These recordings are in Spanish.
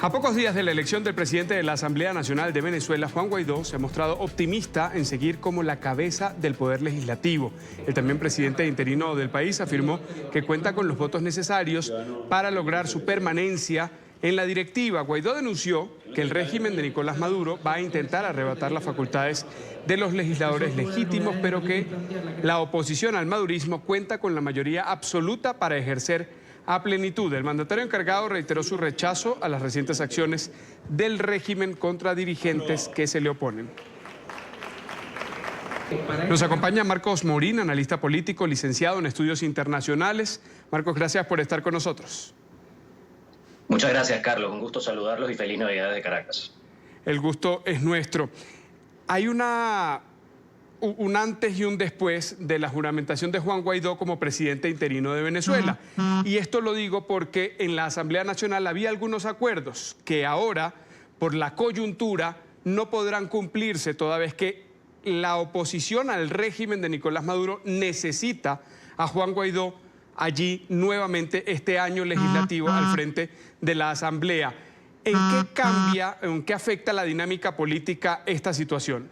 A pocos días de la elección del presidente de la Asamblea Nacional de Venezuela, Juan Guaidó, se ha mostrado optimista en seguir como la cabeza del poder legislativo. El también presidente interino del país afirmó que cuenta con los votos necesarios para lograr su permanencia en la directiva. Guaidó denunció que el régimen de Nicolás Maduro va a intentar arrebatar las facultades de los legisladores legítimos, pero que la oposición al madurismo cuenta con la mayoría absoluta para ejercer a plenitud. El mandatario encargado reiteró su rechazo a las recientes acciones del régimen contra dirigentes que se le oponen. Nos acompaña Marcos Morín, analista político, licenciado en estudios internacionales. Marcos, gracias por estar con nosotros. Muchas gracias, Carlos. Un gusto saludarlos y feliz Navidad desde Caracas. El gusto es nuestro. Hay un antes y un después de la juramentación de Juan Guaidó como presidente interino de Venezuela. Y esto lo digo porque en la Asamblea Nacional había algunos acuerdos que ahora, por la coyuntura, no podrán cumplirse, toda vez que la oposición al régimen de Nicolás Maduro necesita a Juan Guaidó allí nuevamente este año legislativo al frente de la Asamblea. ¿En qué cambia, en qué afecta la dinámica política esta situación?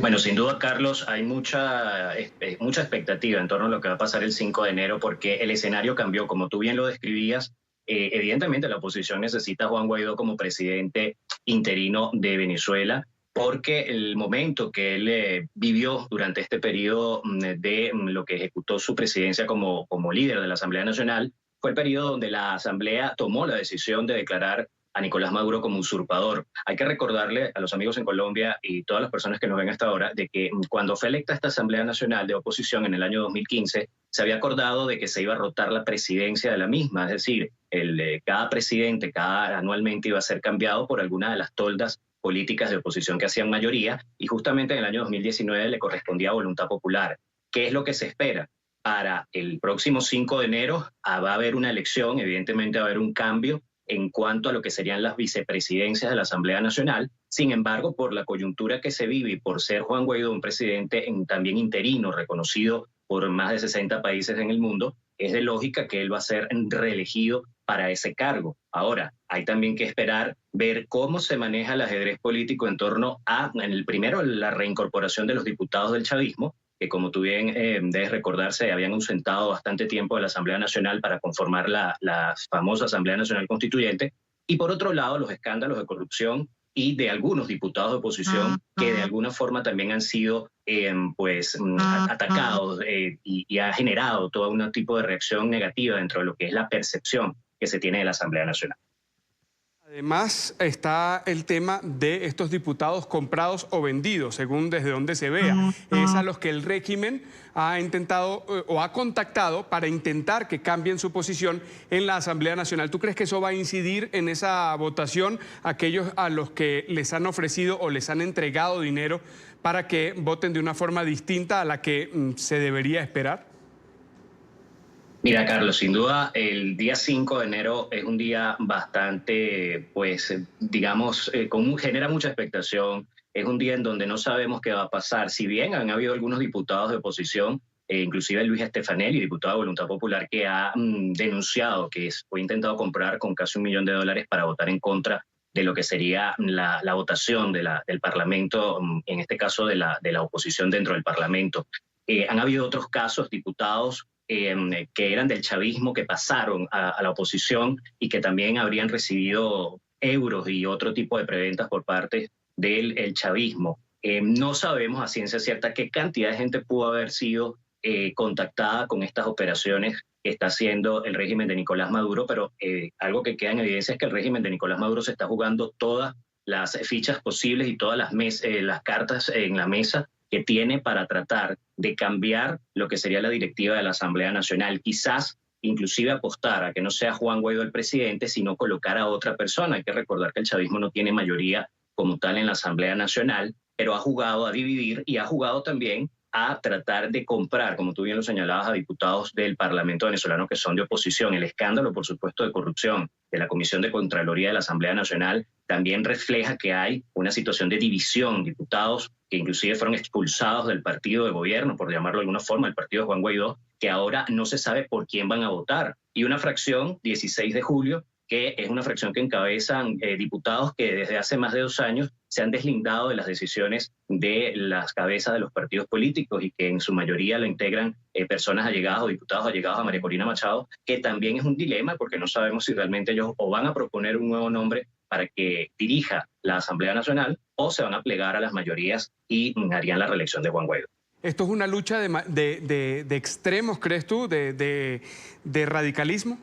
Bueno, sin duda, Carlos, hay mucha expectativa en torno a lo que va a pasar el 5 de enero porque el escenario cambió, como tú bien lo describías. Evidentemente la oposición necesita a Juan Guaidó como presidente interino de Venezuela porque el momento que él vivió durante este periodo de lo que ejecutó su presidencia como líder de la Asamblea Nacional fue el periodo donde la Asamblea tomó la decisión de declarar a Nicolás Maduro como usurpador. Hay que recordarle a los amigos en Colombia y todas las personas que nos ven hasta ahora de que cuando fue electa esta Asamblea Nacional de Oposición en el año 2015, se había acordado de que se iba a rotar la presidencia de la misma, es decir, cada presidente anualmente iba a ser cambiado por alguna de las toldas políticas de oposición que hacían mayoría, y justamente en el año 2019 le correspondía a voluntad popular. ¿Qué es lo que se espera? Para el próximo 5 de enero va a haber una elección, evidentemente va a haber un cambio en cuanto a lo que serían las vicepresidencias de la Asamblea Nacional. Sin embargo, por la coyuntura que se vive y por ser Juan Guaidó un presidente también interino, reconocido por más de 60 países en el mundo, es de lógica que él va a ser reelegido para ese cargo. Ahora, hay también que esperar ver cómo se maneja el ajedrez político en torno a, primero, la reincorporación de los diputados del chavismo, que como tú bien debes recordar, se habían ausentado bastante tiempo de la Asamblea Nacional para conformar la famosa Asamblea Nacional Constituyente, y por otro lado los escándalos de corrupción y de algunos diputados de oposición que de alguna forma también han sido atacados y ha generado todo un tipo de reacción negativa dentro de lo que es la percepción que se tiene de la Asamblea Nacional. Además está el tema de estos diputados comprados o vendidos, según desde donde se vea. Es a los que el régimen ha intentado o ha contactado para intentar que cambien su posición en la Asamblea Nacional. ¿Tú crees que eso va a incidir en esa votación, aquellos a los que les han ofrecido o les han entregado dinero para que voten de una forma distinta a la que se debería esperar? Mira, Carlos, sin duda el día 5 de enero es un día bastante, genera mucha expectación. Es un día en donde no sabemos qué va a pasar. Si bien han habido algunos diputados de oposición, inclusive Luis Estefanelli, diputado de Voluntad Popular, que ha denunciado que fue intentado comprar con casi $1 millón para votar en contra de lo que sería la votación del Parlamento, en este caso de la oposición dentro del Parlamento. Han habido otros casos, diputados que eran del chavismo, que pasaron a la oposición y que también habrían recibido euros y otro tipo de preventas por parte del chavismo. No sabemos a ciencia cierta qué cantidad de gente pudo haber sido contactada con estas operaciones que está haciendo el régimen de Nicolás Maduro, pero algo que queda en evidencia es que el régimen de Nicolás Maduro se está jugando todas las fichas posibles y todas las cartas en la mesa que tiene para tratar de cambiar lo que sería la directiva de la Asamblea Nacional. Quizás inclusive apostar a que no sea Juan Guaidó el presidente, sino colocar a otra persona. Hay que recordar que el chavismo no tiene mayoría como tal en la Asamblea Nacional, pero ha jugado a dividir y ha jugado también a tratar de comprar, como tú bien lo señalabas, a diputados del Parlamento venezolano que son de oposición. El escándalo, por supuesto, de corrupción de la Comisión de Contraloría de la Asamblea Nacional también refleja que hay una situación de división. Diputados que inclusive fueron expulsados del partido de gobierno, por llamarlo de alguna forma, el partido de Juan Guaidó, que ahora no se sabe por quién van a votar. Y una fracción, 16 de julio, que es una fracción que encabezan diputados que desde hace más de 2 años se han deslindado de las decisiones de las cabezas de los partidos políticos y que en su mayoría lo integran personas allegadas o diputados allegados a María Corina Machado, que también es un dilema porque no sabemos si realmente ellos o van a proponer un nuevo nombre para que dirija la Asamblea Nacional o se van a plegar a las mayorías y harían la reelección de Juan Guaidó. ¿Esto es una lucha de extremos, crees tú, de radicalismo?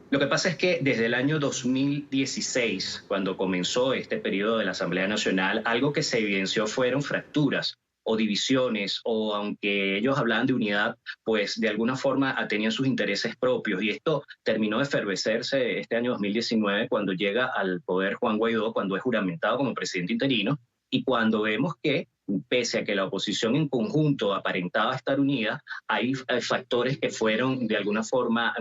Lo que pasa es que desde el año 2016, cuando comenzó este periodo de la Asamblea Nacional, algo que se evidenció fueron fracturas o divisiones, o aunque ellos hablaban de unidad, pues de alguna forma tenían sus intereses propios. Y esto terminó de efervecerse este año 2019 cuando llega al poder Juan Guaidó, cuando es juramentado como presidente interino, y cuando vemos que pese a que la oposición en conjunto aparentaba estar unida, hay factores que fueron de alguna forma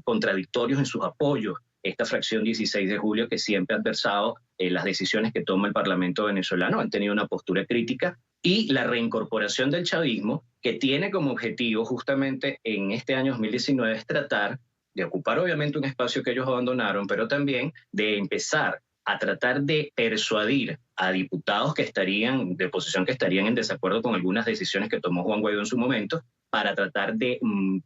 contradictorios en sus apoyos. Esta fracción 16 de julio que siempre ha adversado las decisiones que toma el Parlamento venezolano, han tenido una postura crítica, y la reincorporación del chavismo, que tiene como objetivo justamente en este año 2019 es tratar de ocupar obviamente un espacio que ellos abandonaron, pero también de empezar a tratar de persuadir a diputados que estarían de oposición, que estarían en desacuerdo con algunas decisiones que tomó Juan Guaidó en su momento, para tratar de,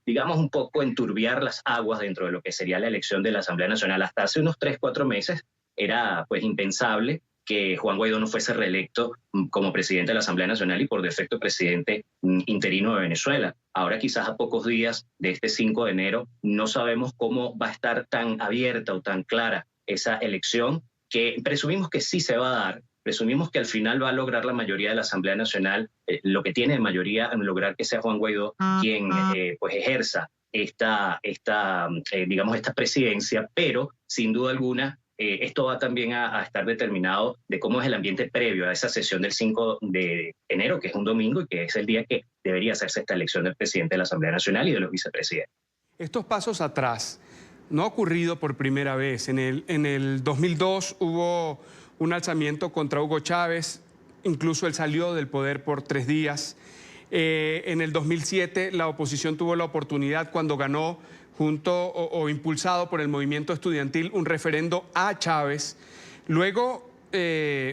digamos, un poco enturbiar las aguas dentro de lo que sería la elección de la Asamblea Nacional. Hasta hace unos 3-4 meses era pues impensable que Juan Guaidó no fuese reelecto como presidente de la Asamblea Nacional y por defecto presidente interino de Venezuela. Ahora quizás a pocos días de este 5 de enero no sabemos cómo va a estar tan abierta o tan clara esa elección, que presumimos que sí se va a dar, presumimos que al final va a lograr la mayoría de la Asamblea Nacional, lo que tiene de mayoría en lograr que sea Juan Guaidó quien pues ejerza esta presidencia, pero sin duda alguna esto va también a estar determinado de cómo es el ambiente previo a esa sesión del 5 de enero, que es un domingo y que es el día que debería hacerse esta elección del presidente de la Asamblea Nacional y de los vicepresidentes. Estos pasos atrás no ha ocurrido por primera vez. En el 2002 hubo un alzamiento contra Hugo Chávez, incluso él salió del poder por 3 días. En el 2007 la oposición tuvo la oportunidad cuando ganó junto o impulsado por el movimiento estudiantil un referendo a Chávez. Luego,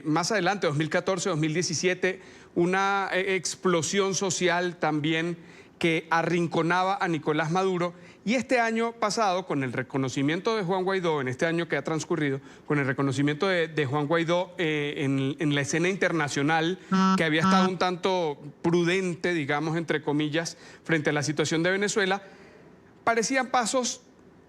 más adelante, 2014, 2017, una explosión social también que arrinconaba a Nicolás Maduro. Y este año pasado, con el reconocimiento de Juan Guaidó, en este año que ha transcurrido, con el reconocimiento de Juan Guaidó en la escena internacional, que había estado un tanto prudente, digamos, entre comillas, frente a la situación de Venezuela, parecían pasos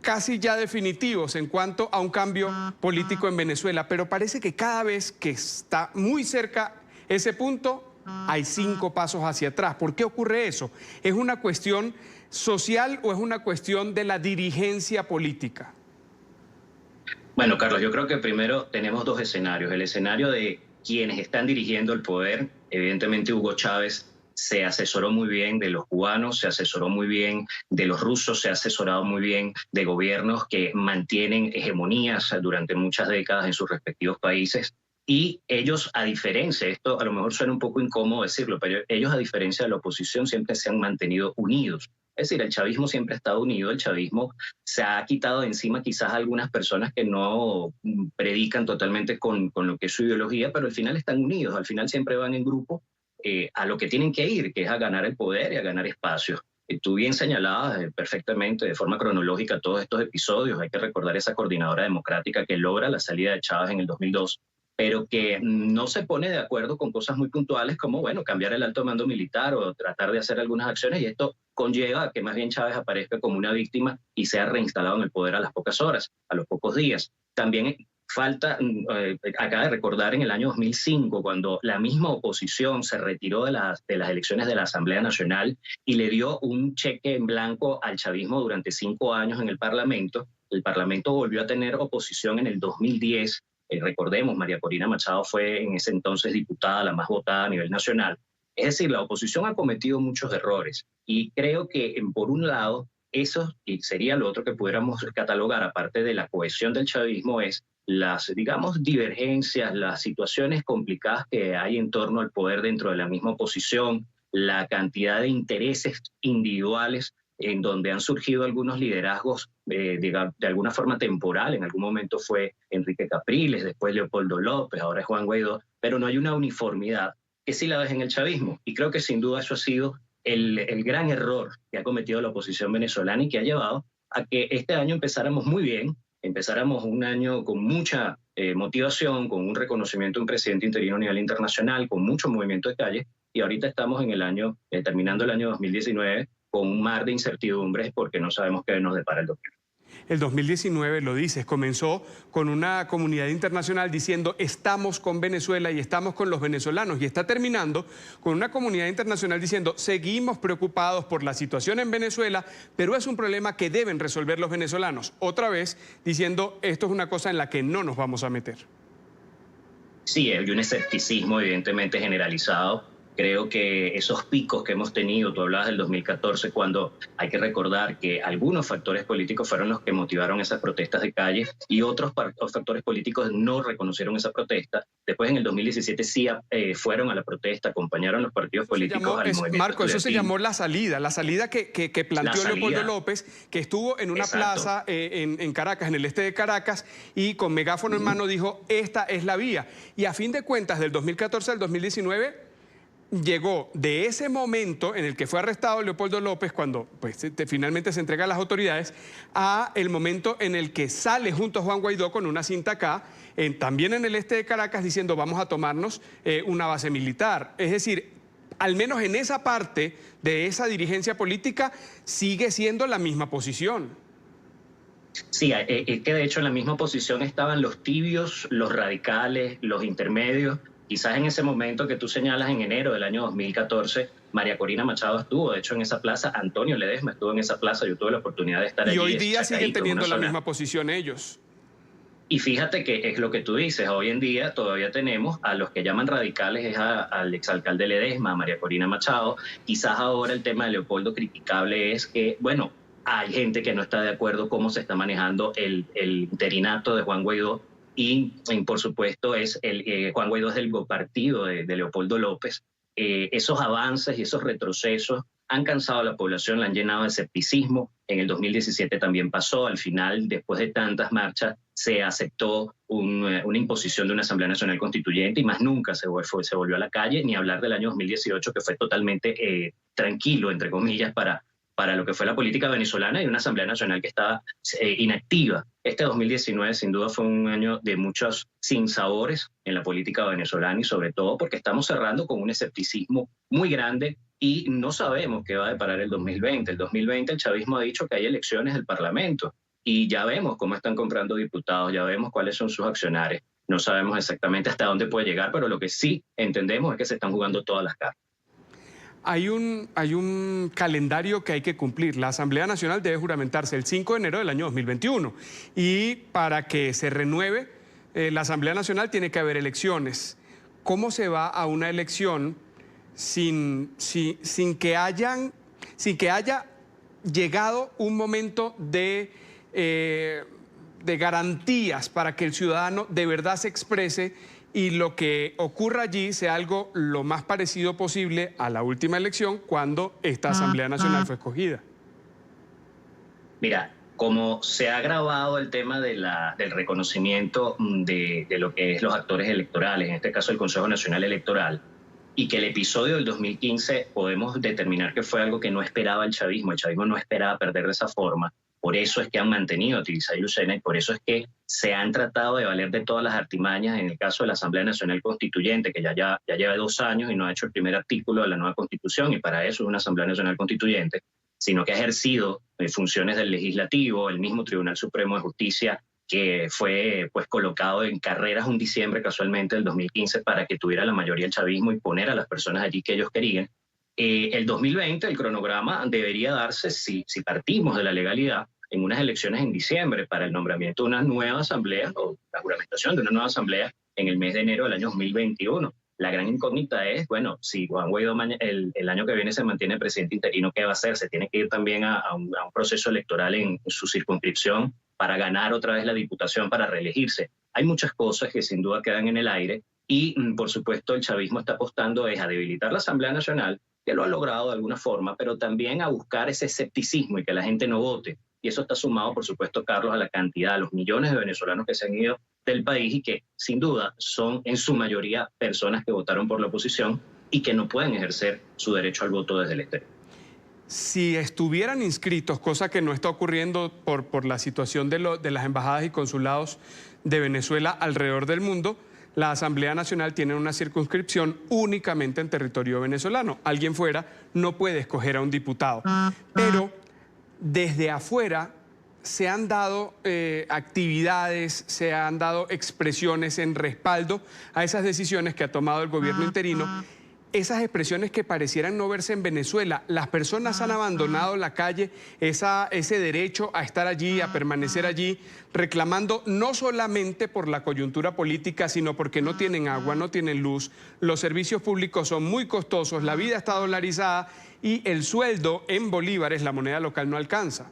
casi ya definitivos en cuanto a un cambio político en Venezuela, pero parece que cada vez que está muy cerca ese punto, hay 5 pasos hacia atrás. ¿Por qué ocurre eso? ¿Es una cuestión social o es una cuestión de la dirigencia política? Bueno, Carlos, yo creo que primero tenemos 2 escenarios. El escenario de quienes están dirigiendo el poder, evidentemente Hugo Chávez se asesoró muy bien de los cubanos, se asesoró muy bien de los rusos, se ha asesorado muy bien de gobiernos que mantienen hegemonías durante muchas décadas en sus respectivos países. Y ellos, a diferencia, esto a lo mejor suena un poco incómodo decirlo, pero ellos, a diferencia de la oposición, siempre se han mantenido unidos. Es decir, el chavismo siempre ha estado unido, el chavismo se ha quitado de encima quizás a algunas personas que no predican totalmente con lo que es su ideología, pero al final están unidos, al final siempre van en grupo a lo que tienen que ir, que es a ganar el poder y a ganar espacios. Tú bien señalabas perfectamente, de forma cronológica, todos estos episodios. Hay que recordar esa coordinadora democrática que logra la salida de Chávez en el 2002, pero que no se pone de acuerdo con cosas muy puntuales como, bueno, cambiar el alto mando militar o tratar de hacer algunas acciones, y esto conlleva a que más bien Chávez aparezca como una víctima y sea reinstalado en el poder a las pocas horas, a los pocos días. También falta, acaba de recordar en el año 2005, cuando la misma oposición se retiró de las elecciones de la Asamblea Nacional y le dio un cheque en blanco al chavismo durante 5 años en el Parlamento. El Parlamento volvió a tener oposición en el 2010. Recordemos, María Corina Machado fue en ese entonces diputada, la más votada a nivel nacional. Es decir, la oposición ha cometido muchos errores y creo que, por un lado, eso, y sería lo otro que pudiéramos catalogar, aparte de la cohesión del chavismo, es las, digamos, divergencias, las situaciones complicadas que hay en torno al poder dentro de la misma oposición, la cantidad de intereses individuales en donde han surgido algunos liderazgos de alguna forma temporal. En algún momento fue Enrique Capriles, después Leopoldo López, ahora es Juan Guaidó, pero no hay una uniformidad que sí la ves en el chavismo. Y creo que sin duda eso ha sido el gran error que ha cometido la oposición venezolana y que ha llevado a que este año empezáramos muy bien, empezáramos un año con mucha motivación, con un reconocimiento de un presidente interino a nivel internacional, con mucho movimiento de calle, y ahorita estamos en el año, terminando el año 2019, con un mar de incertidumbres porque no sabemos qué nos depara el 2020. El 2019, lo dices, comenzó con una comunidad internacional diciendo estamos con Venezuela y estamos con los venezolanos, y está terminando con una comunidad internacional diciendo seguimos preocupados por la situación en Venezuela, pero es un problema que deben resolver los venezolanos. Otra vez diciendo esto es una cosa en la que no nos vamos a meter. Sí, hay un escepticismo evidentemente generalizado. Creo que esos picos que hemos tenido, tú hablabas del 2014, cuando hay que recordar que algunos factores políticos fueron los que motivaron esas protestas de calle y otros factores políticos no reconocieron esa protesta. Después en el 2017 sí fueron a la protesta, acompañaron los partidos políticos al movimiento. Marco, eso se llamó la salida que planteó Leopoldo López, que estuvo en una plaza en Caracas, en el este de Caracas, y con megáfono en mano dijo, esta es la vía. Y a fin de cuentas, del 2014 al 2019... llegó de ese momento en el que fue arrestado Leopoldo López, cuando pues, finalmente se entrega a las autoridades, a el momento en el que sale junto a Juan Guaidó con una cinta acá, también en el este de Caracas, diciendo vamos a tomarnos una base militar. Es decir, al menos en esa parte de esa dirigencia política sigue siendo la misma posición. Sí, es que de hecho en la misma posición estaban los tibios, los radicales, los intermedios. Quizás en ese momento que tú señalas, en enero del año 2014, María Corina Machado estuvo, de hecho, en esa plaza. Antonio Ledesma estuvo en esa plaza. Yo tuve la oportunidad de estar allí. Y hoy día siguen teniendo la misma posición ellos. Y fíjate que es lo que tú dices. Hoy en día todavía tenemos a los que llaman radicales, es al exalcalde Ledesma, a María Corina Machado. Quizás ahora el tema de Leopoldo criticable es que, bueno, hay gente que no está de acuerdo cómo se está manejando el interinato de Juan Guaidó. Y por supuesto, Juan Guaidó es del partido de Leopoldo López. Esos avances y esos retrocesos han cansado a la población, la han llenado de escepticismo. En el 2017 también pasó. Al final, después de tantas marchas, se aceptó una imposición de una Asamblea Nacional Constituyente y más nunca se volvió a la calle, ni hablar del año 2018, que fue totalmente tranquilo, entre comillas, para lo que fue la política venezolana, y una Asamblea Nacional que estaba inactiva. Este 2019 sin duda fue un año de muchos sinsabores en la política venezolana, y sobre todo porque estamos cerrando con un escepticismo muy grande y no sabemos qué va a deparar el 2020. El 2020 el chavismo ha dicho que hay elecciones del Parlamento y ya vemos cómo están comprando diputados, ya vemos cuáles son sus accionarios. No sabemos exactamente hasta dónde puede llegar, pero lo que sí entendemos es que se están jugando todas las cartas. Hay un calendario que hay que cumplir. La Asamblea Nacional debe juramentarse el 5 de enero del año 2021. Y para que se renueve la Asamblea Nacional tiene que haber elecciones. ¿Cómo se va a una elección sin que haya llegado un momento de garantías para que el ciudadano de verdad se exprese y lo que ocurra allí sea algo lo más parecido posible a la última elección, cuando esta Asamblea Nacional fue escogida? Mira, como se ha agravado el tema del reconocimiento de lo que es los actores electorales, en este caso el Consejo Nacional Electoral, y que el episodio del 2015 podemos determinar que fue algo que no esperaba el chavismo no esperaba perder de esa forma. Por eso es que han mantenido a Tilsa y Lucena, y por eso es que se han tratado de valer de todas las artimañas en el caso de la Asamblea Nacional Constituyente, que ya lleva 2 años y no ha hecho el primer artículo de la nueva Constitución, y para eso es una Asamblea Nacional Constituyente, sino que ha ejercido funciones del Legislativo, el mismo Tribunal Supremo de Justicia, que fue pues colocado en carreras un diciembre casualmente del 2015 para que tuviera la mayoría el chavismo y poner a las personas allí que ellos querían. El 2020, el cronograma debería darse, si partimos de la legalidad, en unas elecciones en diciembre para el nombramiento de una nueva asamblea o la juramentación de una nueva asamblea en el mes de enero del año 2021. La gran incógnita es, bueno, si Juan Guaidó el año que viene se mantiene presidente interino, ¿qué va a hacer? Se tiene que ir también a un proceso electoral en su circunscripción para ganar otra vez la diputación, para reelegirse. Hay muchas cosas que sin duda quedan en el aire y, por supuesto, el chavismo está apostando a debilitar la Asamblea Nacional que lo ha logrado de alguna forma, pero también a buscar ese escepticismo y que la gente no vote. Y eso está sumado, por supuesto, Carlos, a la cantidad, a los millones de venezolanos que se han ido del país y que, sin duda, son en su mayoría personas que votaron por la oposición y que no pueden ejercer su derecho al voto desde el exterior. Si estuvieran inscritos, cosa que no está ocurriendo por la situación de las embajadas y consulados de Venezuela alrededor del mundo, la Asamblea Nacional tiene una circunscripción únicamente en territorio venezolano. Alguien fuera no puede escoger a un diputado. Pero desde afuera se han dado actividades, se han dado expresiones en respaldo a esas decisiones que ha tomado el gobierno interino. Esas expresiones que parecieran no verse en Venezuela, las personas han abandonado la calle, ese derecho a estar allí, a permanecer allí, reclamando no solamente por la coyuntura política, sino porque no tienen agua, no tienen luz, los servicios públicos son muy costosos, la vida está dolarizada y el sueldo en bolívares, la moneda local, no alcanza.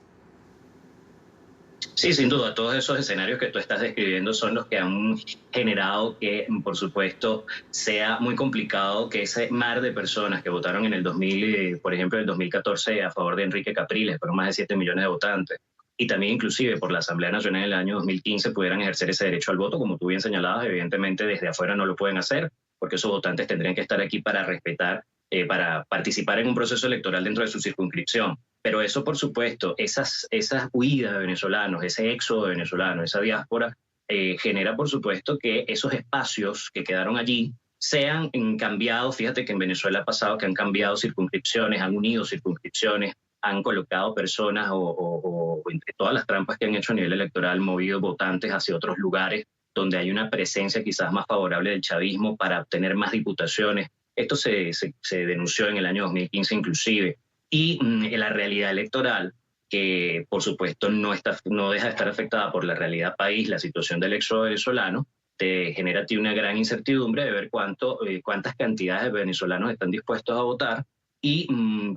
Sí, sin duda, todos esos escenarios que tú estás describiendo son los que han generado que, por supuesto, sea muy complicado que ese mar de personas que votaron en el 2000, por ejemplo, en el 2014 a favor de Enrique Capriles, fueron más de 7 millones de votantes, y también inclusive por la Asamblea Nacional en el año 2015 pudieran ejercer ese derecho al voto, como tú bien señalabas, evidentemente desde afuera no lo pueden hacer, porque esos votantes tendrían que estar aquí para respetar, para participar en un proceso electoral dentro de su circunscripción. Pero eso, por supuesto, esas huidas de venezolanos, ese éxodo de venezolanos, esa diáspora, genera, por supuesto, que esos espacios que quedaron allí sean cambiados. Fíjate que en Venezuela ha pasado que han cambiado circunscripciones, han unido circunscripciones, han colocado personas o entre todas las trampas que han hecho a nivel electoral, movido votantes hacia otros lugares donde hay una presencia quizás más favorable del chavismo para obtener más diputaciones. Esto se denunció en el año 2015 inclusive. Y la realidad electoral, que por supuesto no deja de estar afectada por la realidad país, la situación del éxodo venezolano, te genera a ti una gran incertidumbre de ver cuántas cantidades de venezolanos están dispuestos a votar y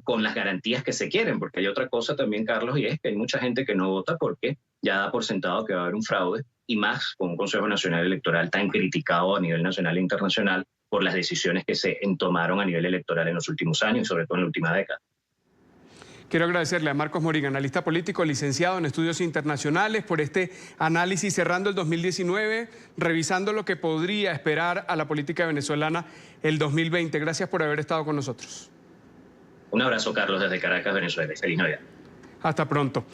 con las garantías que se quieren, porque hay otra cosa también, Carlos, y es que hay mucha gente que no vota porque ya da por sentado que va a haber un fraude, y más con un Consejo Nacional Electoral tan criticado a nivel nacional e internacional por las decisiones que se tomaron a nivel electoral en los últimos años y sobre todo en la última década. Quiero agradecerle a Marcos Morín, analista político, licenciado en estudios internacionales, por este análisis cerrando el 2019, revisando lo que podría esperar a la política venezolana el 2020. Gracias por haber estado con nosotros. Un abrazo, Carlos, desde Caracas, Venezuela. Feliz Navidad. Hasta pronto.